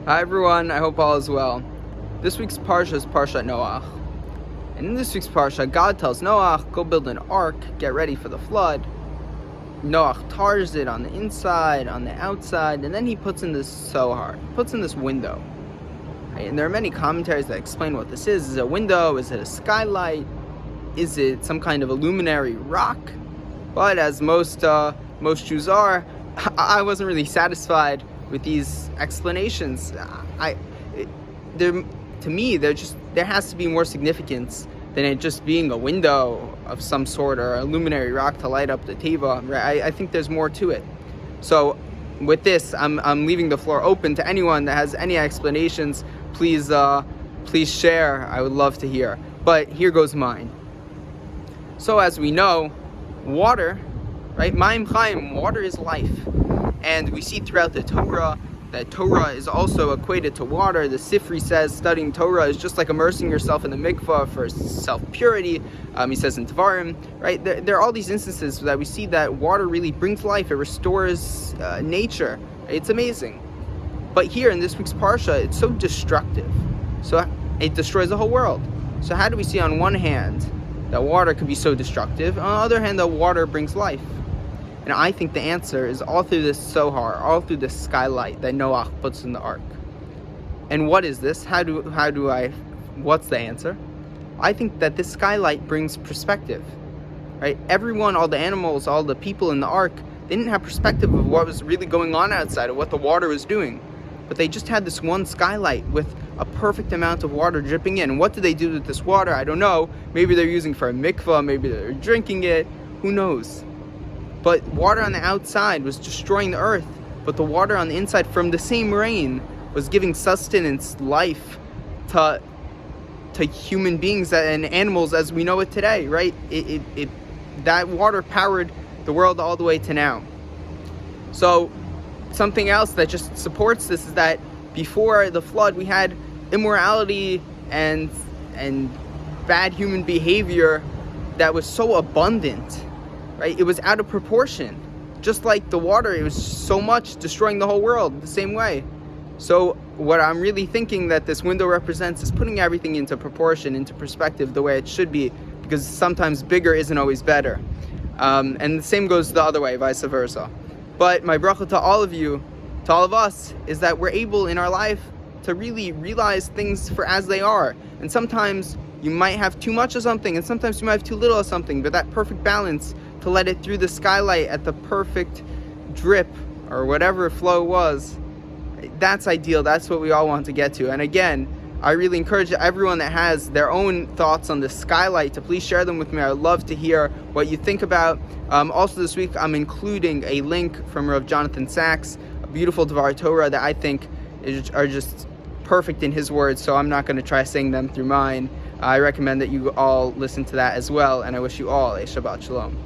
Hi everyone, I hope all is well. This week's Parsha is Parshat Noach. And in this week's Parsha, God tells Noach, go build an ark, get ready for the flood. Noach tars it on the inside, on the outside, and then he puts in this sohar, puts in this window. Right? And there are many commentaries that explain what this is. Is it a window? Is it a skylight? Is it some kind of a luminary rock? But as most Jews are, I wasn't really satisfied with these explanations. To me, there has to be more significance than it just being a window of some sort or a luminary rock to light up the teva. Right? I think there's more to it. So with this, I'm leaving the floor open to anyone that has any explanations. Please share. I would love to hear. But here goes mine. So as we know, water, right? Mayim Chaim, water is life. And we see throughout the Torah that Torah is also equated to water. The Sifri says studying Torah is just like immersing yourself in the mikvah for self-purity. He says in Tvarim, right? There are all these instances that we see that water really brings life. It restores nature. It's amazing. But here in this week's Parsha, it's so destructive. So it destroys the whole world. So how do we see on one hand that water could be so destructive? On the other hand, that water brings life. And I think the answer is all through this sohar, all through this skylight that Noach puts in the ark. And what is this? What's the answer? I think that this skylight brings perspective, right? Everyone, all the animals, all the people in the ark, they didn't have perspective of what was really going on outside, of what the water was doing. But they just had this one skylight with a perfect amount of water dripping in. And what do they do with this water? I don't know. Maybe they're using for a mikvah, maybe they're drinking it, who knows? But water on the outside was destroying the earth, but the water on the inside from the same rain was giving sustenance, life to human beings and animals as we know it today, right? That water powered the world all the way to now. So something else that just supports this is that before the flood we had immorality and bad human behavior that was so abundant. Right? It was out of proportion. Just like the water, it was so much destroying the whole world the same way. So what I'm really thinking that this window represents is putting everything into proportion, into perspective, the way it should be, because sometimes bigger isn't always better. And the same goes the other way, vice versa. But my bracha to all of you, to all of us, is that we're able in our life to really realize things for as they are. And sometimes you might have too much of something, and sometimes you might have too little of something, but that perfect balance to let it through the skylight at the perfect drip or whatever flow was, that's ideal. That's what we all want to get to. And again, I really encourage everyone that has their own thoughts on the skylight to please share them with me. I'd love to hear what you think about. Also this week, I'm including a link from Rav Jonathan Sachs, a beautiful Dvar Torah that I think are just perfect in his words, so I'm not going to try saying them through mine. I recommend that you all listen to that as well, and I wish you all a Shabbat Shalom.